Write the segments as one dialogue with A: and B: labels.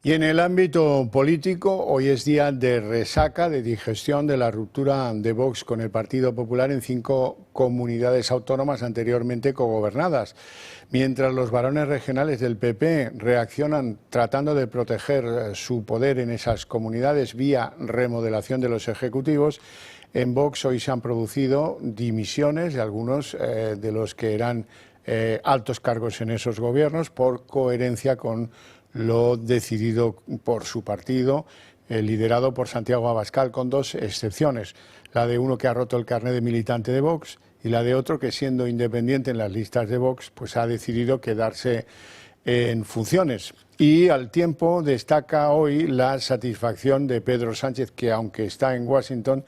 A: Y en el ámbito político, hoy es día de resaca, de digestión de la ruptura de Vox con el Partido Popular en 5 comunidades autónomas anteriormente cogobernadas. Mientras los varones regionales del PP reaccionan tratando de proteger su poder en esas comunidades vía remodelación de los ejecutivos, en Vox hoy se han producido dimisiones de algunos de los que eran altos cargos en esos gobiernos por coherencia con lo decidido por su partido, liderado por Santiago Abascal, con 2 excepciones, la de uno que ha roto el carné de militante de Vox y la de otro que, siendo independiente en las listas de Vox, pues ha decidido quedarse en funciones. Y al tiempo destaca hoy la satisfacción de Pedro Sánchez, que aunque está en Washington,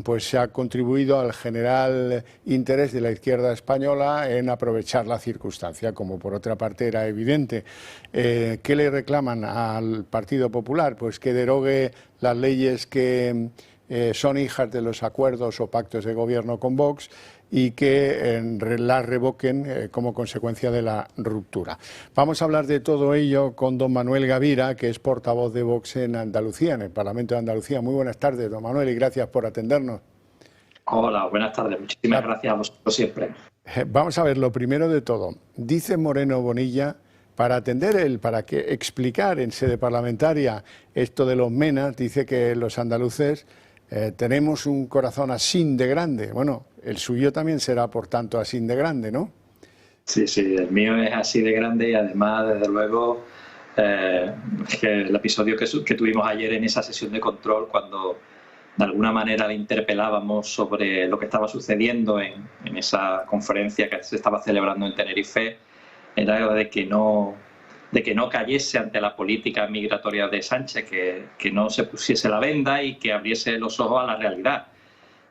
A: pues se ha contribuido al general interés de la izquierda española en aprovechar la circunstancia, como por otra parte era evidente. ¿Qué le reclaman al Partido Popular? Pues que derogue las leyes que son hijas de los acuerdos o pactos de gobierno con Vox y que las revoquen como consecuencia de la ruptura. Vamos a hablar de todo ello con don Manuel Gavira, que es portavoz de Vox en Andalucía, en el Parlamento de Andalucía. Muy buenas tardes, don Manuel, y gracias por atendernos.
B: Hola, buenas tardes. Muchísimas gracias a vosotros siempre.
A: Vamos a ver, lo primero de todo. Dice Moreno Bonilla, para explicar en sede parlamentaria esto de los menas, dice que los andaluces tenemos un corazón así de grande. Bueno, el suyo también será, por tanto, así de grande, ¿no?
B: Sí, el mío es así de grande y además, desde luego, que el episodio que tuvimos ayer en esa sesión de control, cuando de alguna manera le interpelábamos sobre lo que estaba sucediendo en esa conferencia que se estaba celebrando en Tenerife, era de que no cayese ante la política migratoria de Sánchez, que no se pusiese la venda y que abriese los ojos a la realidad.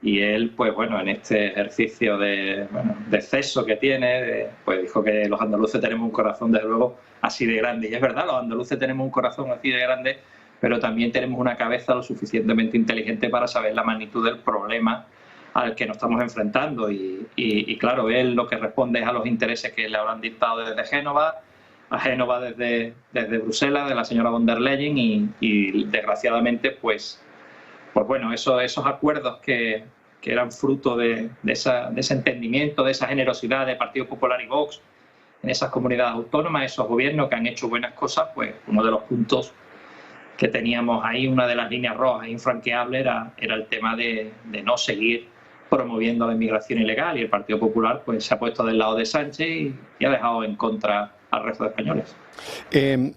B: Y él, pues bueno, en este ejercicio de exceso que tiene, pues dijo que los andaluces tenemos un corazón, desde luego, así de grande. Y es verdad, los andaluces tenemos un corazón así de grande, pero también tenemos una cabeza lo suficientemente inteligente para saber la magnitud del problema al que nos estamos enfrentando. Y claro, él lo que responde es a los intereses que le habrán dictado desde Génova, a Génova desde Bruselas, de la señora von der Leyen, y desgraciadamente, pues bueno, esos acuerdos que eran fruto de ese entendimiento, de esa generosidad de Partido Popular y Vox en esas comunidades autónomas, esos gobiernos que han hecho buenas cosas, pues uno de los puntos que teníamos ahí, una de las líneas rojas infranqueables, era el tema de no seguir promoviendo la inmigración ilegal, y el Partido Popular pues se ha puesto del lado de Sánchez y ha dejado en contra al resto de españoles.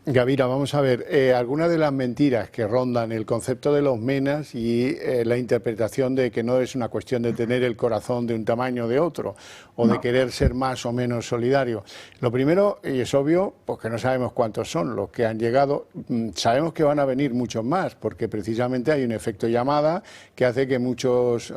A: Gavira, vamos a ver, algunas de las mentiras que rondan el concepto de los menas y la interpretación de que no es una cuestión de tener el corazón de un tamaño o de otro, o de querer ser más o menos solidario. Lo primero, y es obvio, porque no sabemos cuántos son los que han llegado, sabemos que van a venir muchos más, porque precisamente hay un efecto llamada que hace que muchas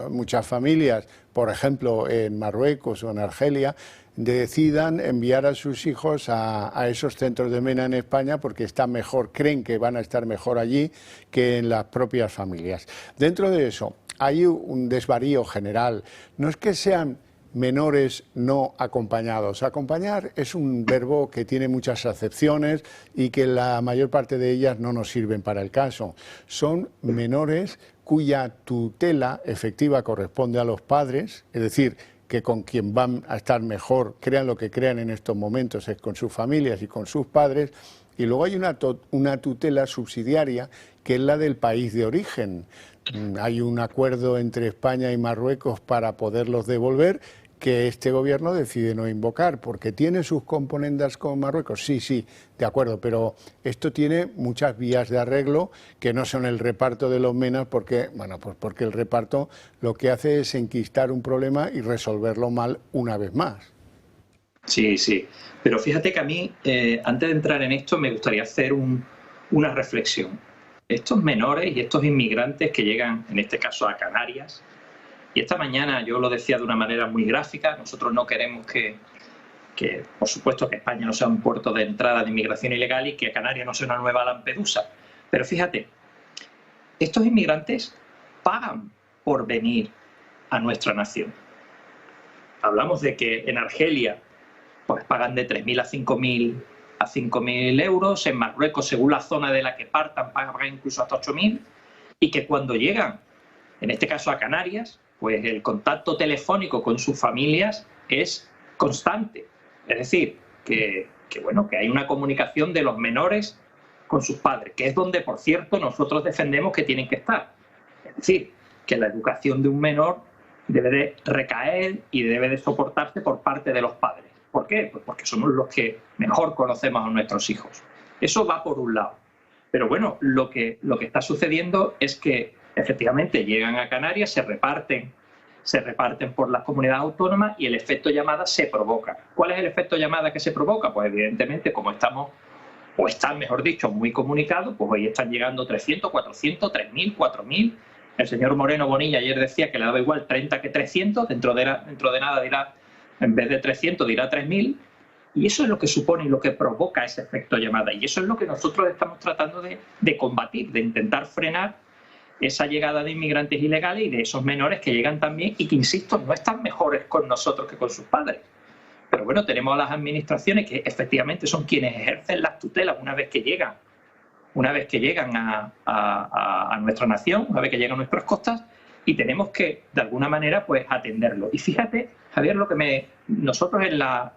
A: familias, por ejemplo en Marruecos o en Argelia, decidan enviar a sus hijos a esos centros de mena en España porque están mejor, creen que van a estar mejor allí que en las propias familias. Dentro de eso hay un desvarío general. No es que sean menores no acompañados. Acompañar es un verbo que tiene muchas acepciones y que la mayor parte de ellas no nos sirven para el caso. Son menores cuya tutela efectiva corresponde a los padres, es decir, que con quien van a estar mejor, crean lo que crean en estos momentos, es con sus familias y con sus padres. Y luego hay una tutela subsidiaria que es la del país de origen. Hay un acuerdo entre España y Marruecos para poderlos devolver, que este gobierno decide no invocar, porque tiene sus componendas con Marruecos. Sí, de acuerdo, pero esto tiene muchas vías de arreglo que no son el reparto de los menas, porque el reparto lo que hace es enquistar un problema y resolverlo mal una vez más.
B: Sí, pero fíjate que a mí, antes de entrar en esto, me gustaría hacer una reflexión. Estos menores y estos inmigrantes que llegan, en este caso, a Canarias, y esta mañana yo lo decía de una manera muy gráfica, nosotros no queremos que por supuesto, que España no sea un puerto de entrada de inmigración ilegal y que Canarias no sea una nueva Lampedusa. Pero fíjate, estos inmigrantes pagan por venir a nuestra nación. Hablamos de que en Argelia pues pagan de 3.000 a 5.000 a 5.000 euros, en Marruecos, según la zona de la que partan, pagan incluso hasta 8.000, y que cuando llegan, en este caso a Canarias, pues el contacto telefónico con sus familias es constante. Es decir, que hay una comunicación de los menores con sus padres, que es donde, por cierto, nosotros defendemos que tienen que estar. Es decir, que la educación de un menor debe de recaer y debe de soportarse por parte de los padres. ¿Por qué? Pues porque somos los que mejor conocemos a nuestros hijos. Eso va por un lado. Pero bueno, lo que está sucediendo es que efectivamente llegan a Canarias, se reparten por las comunidades autónomas y el efecto llamada se provoca. ¿Cuál es el efecto llamada que se provoca? Pues evidentemente, como estamos, o están, mejor dicho, muy comunicados, pues hoy están llegando 300, 400, 3.000, 4.000. El señor Moreno Bonilla ayer decía que le daba igual 30 que 300, dentro de nada dirá, en vez de 300 dirá 3.000, y eso es lo que supone y lo que provoca ese efecto llamada, y eso es lo que nosotros estamos tratando de combatir, de intentar frenar esa llegada de inmigrantes ilegales y de esos menores que llegan también y que, insisto, no están mejores con nosotros que con sus padres. Pero bueno, tenemos a las administraciones que efectivamente son quienes ejercen las tutelas una vez que llegan a nuestra nación, una vez que llegan a nuestras costas, y tenemos que, de alguna manera, pues atenderlo. Y fíjate, Javier, nosotros en la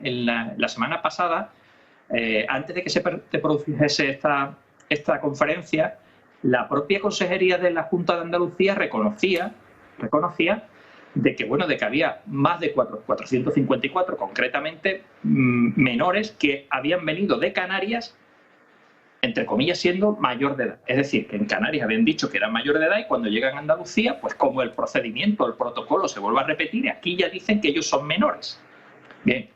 B: semana pasada, antes de que se produjese esta conferencia, la propia Consejería de la Junta de Andalucía reconocía de que había más de 454, concretamente, menores que habían venido de Canarias, entre comillas, siendo mayor de edad. Es decir, que en Canarias habían dicho que eran mayor de edad y cuando llegan a Andalucía, pues como el procedimiento, el protocolo se vuelve a repetir, aquí ya dicen que ellos son menores. Bien,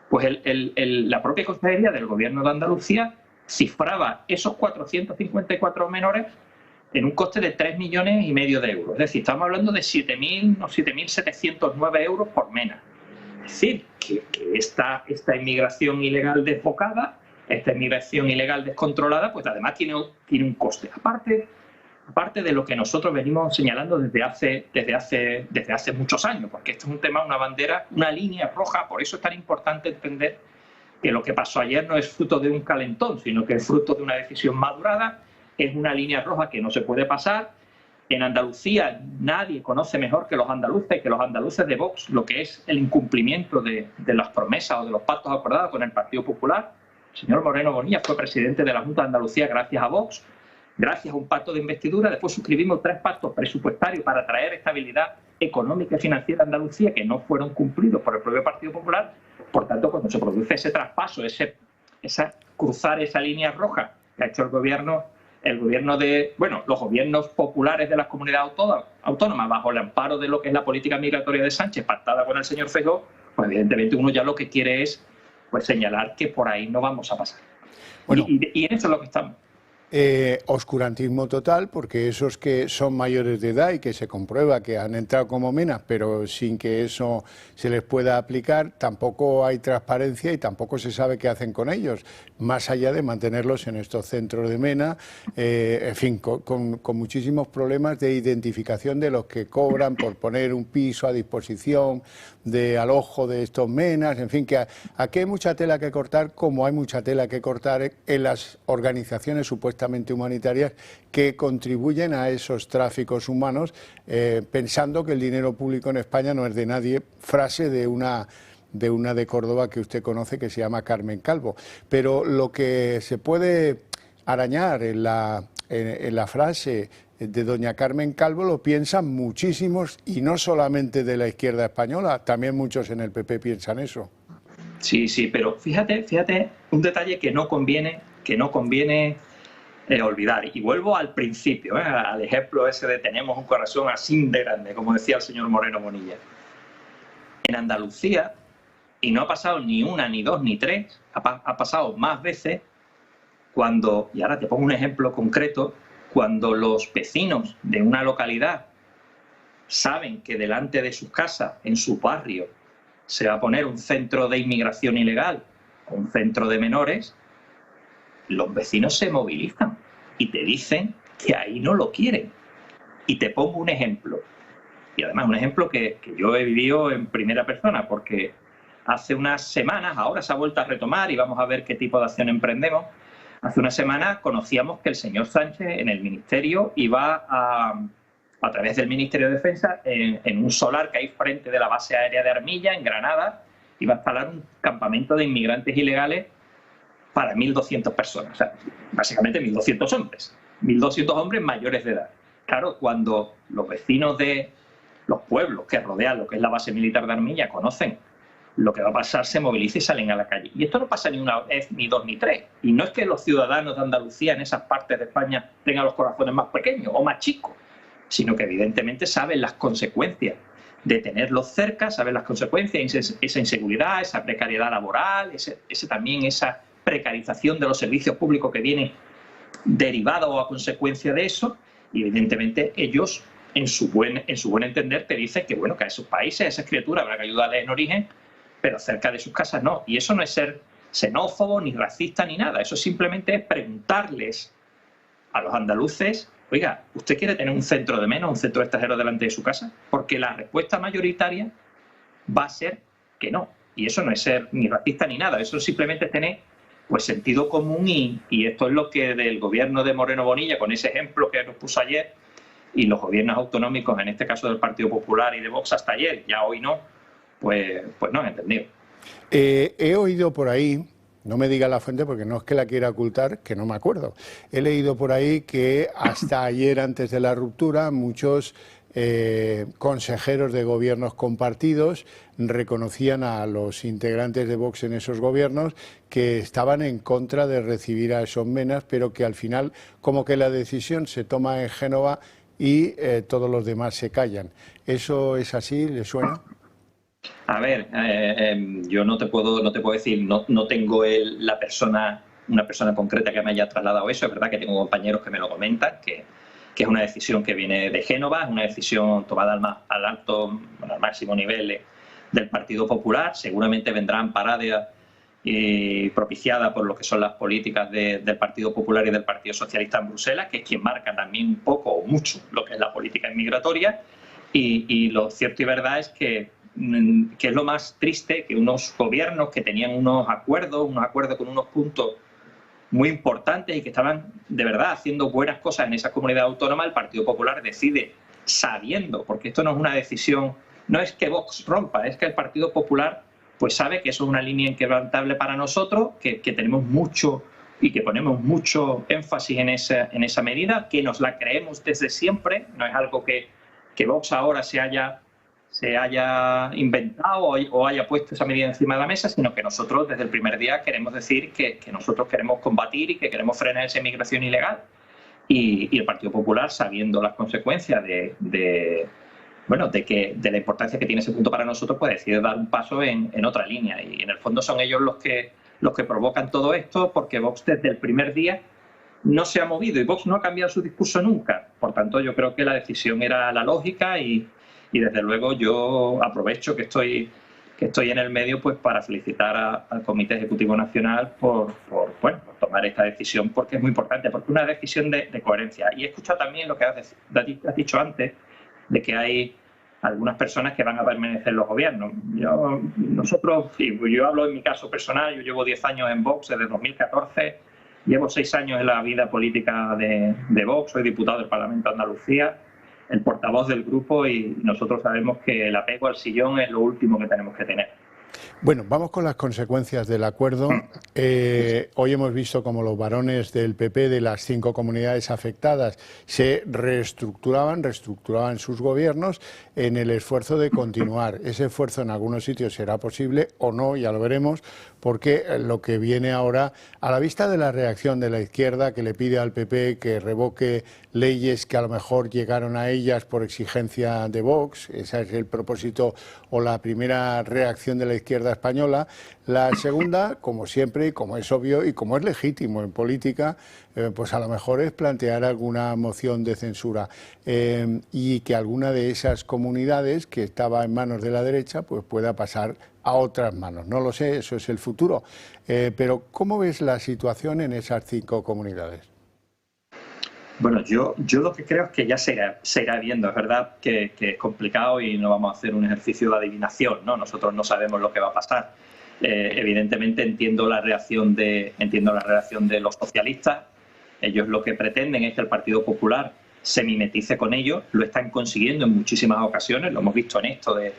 B: pues la propia Consejería del Gobierno de Andalucía cifraba esos 454 menores en un coste de 3,5 millones de euros. Es decir, estamos hablando de 7.709 euros por mena. Es decir, que esta inmigración ilegal desbocada, esta inmigración ilegal descontrolada, pues además tiene un coste. Aparte de lo que nosotros venimos señalando desde hace muchos años, porque esto es un tema, una bandera, una línea roja. Por eso es tan importante entender que lo que pasó ayer no es fruto de un calentón, sino que es fruto de una decisión madurada, es una línea roja que no se puede pasar. En Andalucía nadie conoce mejor que los andaluces de Vox, lo que es el incumplimiento de las promesas o de los pactos acordados con el Partido Popular. El señor Moreno Bonilla fue presidente de la Junta de Andalucía gracias a Vox, gracias a un pacto de investidura. Después suscribimos 3 pactos presupuestarios para traer estabilidad económica y financiera a Andalucía, que no fueron cumplidos por el propio Partido Popular. Por tanto, cuando se produce ese traspaso, cruzar esa línea roja que ha hecho los gobiernos populares de las comunidades autónomas bajo el amparo de lo que es la política migratoria de Sánchez, pactada con el señor Feijóo, pues evidentemente uno ya lo que quiere es señalar que por ahí no vamos a pasar. Bueno, y en eso es lo que estamos.
A: Oscurantismo total, porque esos que son mayores de edad y que se comprueba que han entrado como menas, pero sin que eso se les pueda aplicar, tampoco hay transparencia y tampoco se sabe qué hacen con ellos, más allá de mantenerlos en estos centros de mena, en fin, con muchísimos problemas de identificación de los que cobran por poner un piso a disposición de alojo de estos menas, en fin, que aquí hay mucha tela que cortar, como hay mucha tela que cortar en las organizaciones supuestamente humanitarias que contribuyen a esos tráficos humanos, pensando que el dinero público en España no es de nadie, frase de una de Córdoba que usted conoce, que se llama Carmen Calvo. Pero lo que se puede arañar en la frase de doña Carmen Calvo lo piensan muchísimos, y no solamente de la izquierda española, también muchos en el PP piensan eso.
B: Sí, pero fíjate un detalle que no conviene olvidar. Y vuelvo al principio, al ejemplo ese de tenemos un corazón así de grande, como decía el señor Moreno Bonilla. En Andalucía, y no ha pasado ni una, ni dos, ni tres, ha pasado más veces cuando, y ahora te pongo un ejemplo concreto, cuando los vecinos de una localidad saben que delante de sus casas, en su barrio, se va a poner un centro de inmigración ilegal, un centro de menores, los vecinos se movilizan y te dicen que ahí no lo quieren. Y te pongo un ejemplo, y además un ejemplo que yo he vivido en primera persona, porque hace unas semanas, ahora se ha vuelto a retomar y vamos a ver qué tipo de acción emprendemos. Hace una semana conocíamos que el señor Sánchez en el Ministerio iba a través del Ministerio de Defensa, en un solar que hay frente de la base aérea de Armilla, en Granada, iba a instalar un campamento de inmigrantes ilegales para 1.200 personas, o sea, básicamente 1.200 hombres, 1.200 hombres mayores de edad. Claro, cuando los vecinos de los pueblos que rodean lo que es la base militar de Armilla conocen lo que va a pasar, se movilizan y salen a la calle. Y esto no pasa ni una vez, ni dos, ni tres. Y no es que los ciudadanos de Andalucía en esas partes de España tengan los corazones más pequeños o más chicos, sino que evidentemente saben las consecuencias de tenerlos cerca, saben las consecuencias, esa inseguridad, esa precariedad laboral, también esa precarización de los servicios públicos que viene derivada o a consecuencia de eso. Y evidentemente ellos, en su buen entender, te dicen que, bueno, que a esos países, a esas criaturas habrá que ayudarles en origen, pero cerca de sus casas no. Y eso no es ser xenófobo, ni racista, ni nada. Eso simplemente es preguntarles a los andaluces: oiga, ¿usted quiere tener un centro de menos, un centro extranjero delante de su casa? Porque la respuesta mayoritaria va a ser que no. Y eso no es ser ni racista ni nada. Eso simplemente es tener pues sentido común, y esto es lo que del gobierno de Moreno Bonilla, con ese ejemplo que nos puso ayer, y los gobiernos autonómicos, en este caso del Partido Popular y de Vox hasta ayer, ya hoy no, pues no han entendido.
A: He oído por ahí, no me diga la fuente porque no es que la quiera ocultar, que no me acuerdo. He leído por ahí que hasta ayer, antes de la ruptura, muchos consejeros de gobiernos compartidos reconocían a los integrantes de Vox en esos gobiernos que estaban en contra de recibir a esos menas, pero que al final como que la decisión se toma en Génova y todos los demás se callan. ¿Eso es así? ¿Le suena?
B: A ver, yo no te puedo decir, no tengo una persona concreta que me haya trasladado eso. Es verdad que tengo compañeros que me lo comentan, que es una decisión que viene de Génova, es una decisión tomada al máximo nivel del Partido Popular. Seguramente vendrá amparada y propiciada por lo que son las políticas del Partido Popular y del Partido Socialista en Bruselas, que es quien marca también un poco o mucho lo que es la política inmigratoria. Y lo cierto y verdad es que es lo más triste, que unos gobiernos que tenían unos acuerdos con unos puntos muy importantes y que estaban de verdad haciendo buenas cosas en esa comunidad autónoma, el Partido Popular decide, sabiendo, porque esto no es una decisión, no es que Vox rompa, es que el Partido Popular pues sabe que eso es una línea inquebrantable para nosotros, que tenemos mucho y que ponemos mucho énfasis en esa medida, que nos la creemos desde siempre. No es algo que Vox ahora se haya inventado o haya puesto esa medida encima de la mesa, sino que nosotros desde el primer día queremos decir que nosotros queremos combatir y que queremos frenar esa inmigración ilegal. Y el Partido Popular, sabiendo las consecuencias de la importancia que tiene ese punto para nosotros, pues decide dar un paso en otra línea. Y en el fondo son ellos los que provocan todo esto, porque Vox desde el primer día no se ha movido y Vox no ha cambiado su discurso nunca. Por tanto, yo creo que la decisión era la lógica y desde luego yo aprovecho que estoy en el medio pues para felicitar al Comité Ejecutivo Nacional por tomar esta decisión, porque es muy importante, porque es una decisión de coherencia. Y he escuchado también lo que has dicho antes, de que hay algunas personas que van a permanecer en los gobiernos. Yo hablo en mi caso personal, yo llevo 10 años en Vox desde 2014, llevo 6 años en la vida política de Vox, soy diputado del Parlamento de Andalucía, el portavoz del grupo, y nosotros sabemos que el apego al sillón es lo último que tenemos que tener.
A: Bueno, vamos con las consecuencias del acuerdo. Hoy hemos visto cómo los varones del PP de las 5 comunidades afectadas se reestructuraban sus gobiernos en el esfuerzo de continuar. Ese esfuerzo en algunos sitios será posible o no, ya lo veremos, porque lo que viene ahora, a la vista de la reacción de la izquierda que le pide al PP que revoque leyes que a lo mejor llegaron a ellas por exigencia de Vox, ese es el propósito o la primera reacción de la izquierda española. La segunda, como siempre, y como es obvio y como es legítimo en política, pues a lo mejor es plantear alguna moción de censura y que alguna de esas comunidades que estaba en manos de la derecha pues pueda pasar a otras manos. No lo sé, eso es el futuro. Pero ¿cómo ves la situación en esas 5 comunidades?
B: Bueno, yo lo que creo es que ya se irá viendo. Es verdad que es complicado y no vamos a hacer un ejercicio de adivinación, ¿no? Nosotros no sabemos lo que va a pasar. Evidentemente entiendo la reacción de los socialistas. Ellos lo que pretenden es que el Partido Popular se mimetice con ellos. Lo están consiguiendo en muchísimas ocasiones. Lo hemos visto en esto de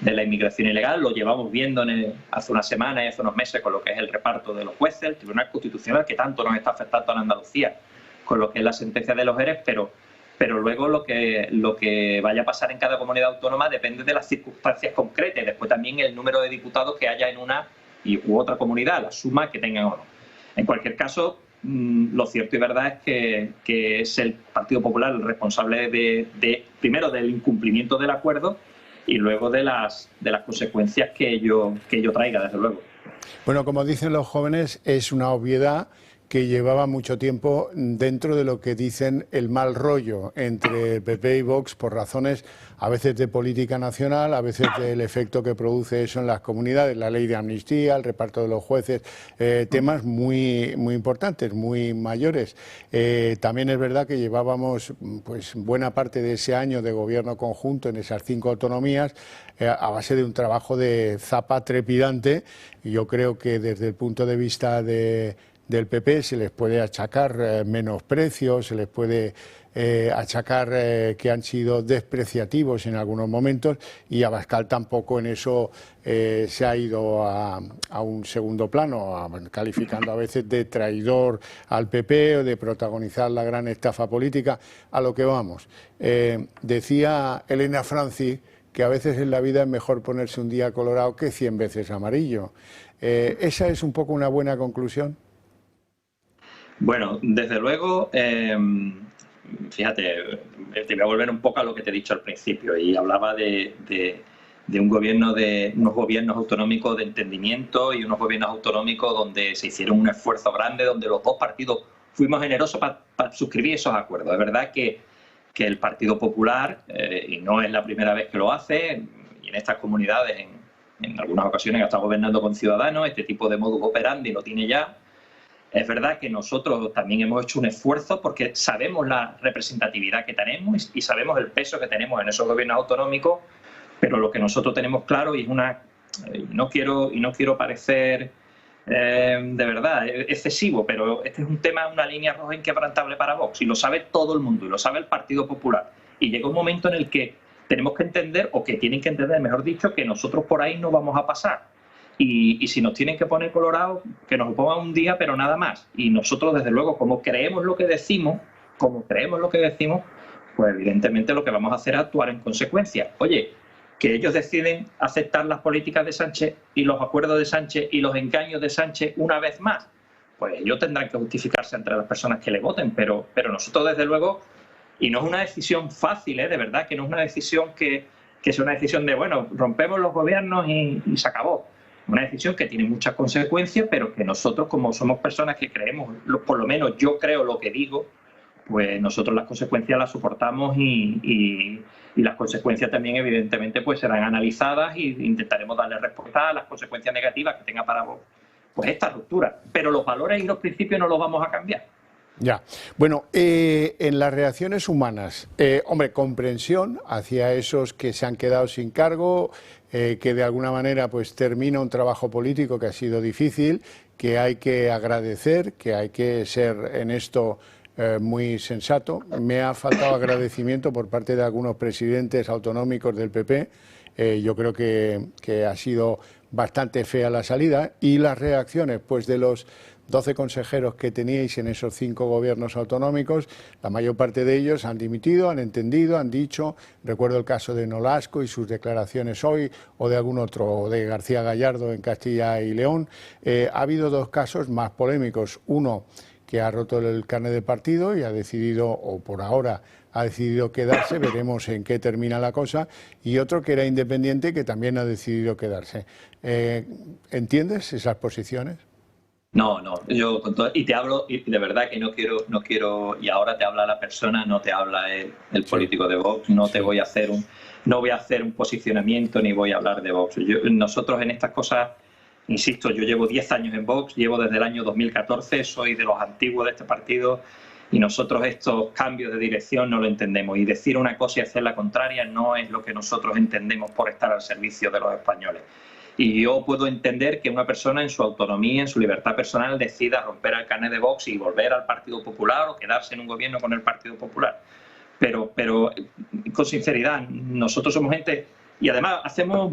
B: la inmigración ilegal. Lo llevamos viendo hace una semana y hace unos meses con lo que es el reparto de los jueces, el Tribunal Constitucional, que tanto nos está afectando en Andalucía con lo que es la sentencia de los ERE, pero luego lo que vaya a pasar en cada comunidad autónoma depende de las circunstancias concretas y después también el número de diputados que haya en una u otra comunidad, la suma que tengan o no. En cualquier caso, lo cierto y verdad es que es el Partido Popular el responsable primero del incumplimiento del acuerdo y luego de las consecuencias que ello traiga, desde luego.
A: Bueno, como dicen los jóvenes, es una obviedad que llevaba mucho tiempo dentro de lo que dicen el mal rollo entre el PP y Vox por razones a veces de política nacional, a veces del efecto que produce eso en las comunidades, la ley de amnistía, el reparto de los jueces, temas muy importantes, muy mayores. También es verdad que llevábamos pues buena parte de ese año de gobierno conjunto en esas 5 autonomías a base de un trabajo de zapa trepidante, y yo creo que desde el punto de vista del PP se les puede achacar menosprecios, se les puede achacar que han sido despreciativos en algunos momentos, y Abascal tampoco en eso se ha ido a un segundo plano, calificando a veces de traidor al PP o de protagonizar la gran estafa política. A lo que vamos. Decía Elena Francis que a veces en la vida es mejor ponerse un día colorado que 100 veces amarillo. ¿Esa es un poco una buena conclusión?
B: Bueno, desde luego, fíjate, te voy a volver un poco a lo que te he dicho al principio, y hablaba de unos gobiernos autonómicos de entendimiento y unos gobiernos autonómicos donde se hicieron un esfuerzo grande, donde los dos partidos fuimos generosos para suscribir esos acuerdos. Es verdad que el Partido Popular, y no es la primera vez que lo hace, y en estas comunidades en algunas ocasiones ha estado gobernando con Ciudadanos, este tipo de modus operandi lo tiene ya. Es verdad que nosotros también hemos hecho un esfuerzo porque sabemos la representatividad que tenemos y sabemos el peso que tenemos en esos gobiernos autonómicos, pero lo que nosotros tenemos claro, y no quiero parecer de verdad excesivo, pero este es un tema, una línea roja inquebrantable para Vox, y lo sabe todo el mundo y lo sabe el Partido Popular, y llega un momento en el que tenemos que entender, o que tienen que entender, mejor dicho, que nosotros por ahí no vamos a pasar. Y si nos tienen que poner colorados, que nos pongan un día, pero nada más. Y nosotros, desde luego, como creemos lo que decimos, pues evidentemente lo que vamos a hacer es actuar en consecuencia. Oye, que ellos deciden aceptar las políticas de Sánchez y los acuerdos de Sánchez y los engaños de Sánchez una vez más, pues ellos tendrán que justificarse entre las personas que le voten, pero nosotros, desde luego, y no es una decisión fácil, de verdad, que no es una decisión que sea una decisión de, bueno, rompemos los gobiernos y se acabó. Una decisión que tiene muchas consecuencias, pero que nosotros, como somos personas que creemos, por lo menos yo creo lo que digo, pues nosotros las consecuencias las soportamos, y las consecuencias también, evidentemente, pues serán analizadas, y intentaremos darle respuesta a las consecuencias negativas que tenga para vos pues esta ruptura. Pero los valores y los principios no los vamos a cambiar.
A: Ya. Bueno, en las reacciones humanas, hombre, comprensión hacia esos que se han quedado sin cargo, que de alguna manera pues termina un trabajo político que ha sido difícil, que hay que agradecer, que hay que ser en esto muy sensato. Me ha faltado agradecimiento por parte de algunos presidentes autonómicos del PP. Yo creo que ha sido bastante fea la salida, y las reacciones pues de los 12 consejeros que teníais en esos 5 gobiernos autonómicos, la mayor parte de ellos han dimitido, han entendido, han dicho. Recuerdo el caso de Nolasco y sus declaraciones hoy, o de algún otro, de García Gallardo en Castilla y León. Ha habido 2 casos más polémicos. Uno que ha roto el carnet de partido y ha decidido, o por ahora ha decidido quedarse, veremos en qué termina la cosa, y otro que era independiente que también ha decidido quedarse. ¿Entiendes esas posiciones?
B: No, yo con todo, y te hablo, y de verdad que no quiero, y ahora te habla la persona, no te habla el político de Vox, no voy a hacer un posicionamiento ni voy a hablar de Vox. Nosotros en estas cosas, insisto, yo llevo 10 años en Vox, llevo desde el año 2014, soy de los antiguos de este partido, y nosotros estos cambios de dirección no lo entendemos, y decir una cosa y hacer la contraria no es lo que nosotros entendemos por estar al servicio de los españoles. Y yo puedo entender que una persona en su autonomía, en su libertad personal, decida romper el carnet de Vox y volver al Partido Popular o quedarse en un gobierno con el Partido Popular. Pero con sinceridad, nosotros somos gente, y además hacemos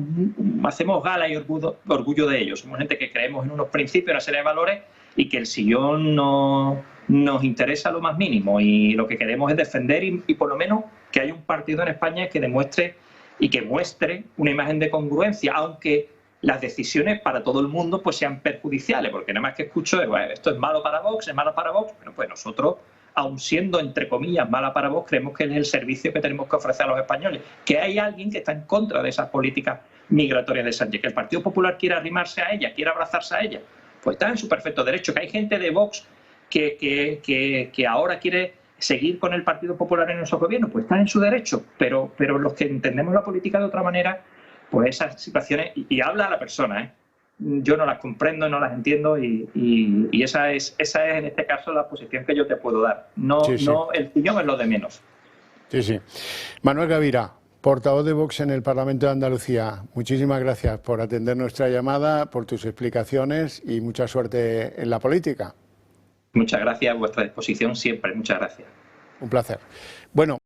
B: gala y orgullo de ellos. Somos gente que creemos en unos principios, en una serie de valores, y que el sillón no nos interesa lo más mínimo. Y lo que queremos es defender y por lo menos que haya un partido en España que demuestre y que muestre una imagen de congruencia, aunque las decisiones para todo el mundo pues sean perjudiciales, porque nada más que escucho bueno, esto es malo para Vox, es malo para Vox. Bueno, pues nosotros, aun siendo entre comillas mala para Vox, creemos que es el servicio que tenemos que ofrecer a los españoles, que hay alguien que está en contra de esas políticas migratorias de Sánchez, que el Partido Popular quiera arrimarse a ella, quiera abrazarse a ella, pues está en su perfecto derecho. Que hay gente de Vox que ahora quiere seguir con el Partido Popular en nuestro gobierno, pues está en su derecho, pero los que entendemos la política de otra manera, pues esas situaciones, y habla a la persona, yo no las comprendo, no las entiendo, y esa es en este caso la posición que yo te puedo dar. No,
A: sí, sí.
B: No, el piñón es lo de menos.
A: Sí, sí. Manuel Gavira, portavoz de Vox en el Parlamento de Andalucía, muchísimas gracias por atender nuestra llamada, por tus explicaciones y mucha suerte en la política.
B: Muchas gracias, a vuestra disposición siempre, muchas gracias.
A: Un placer. Bueno.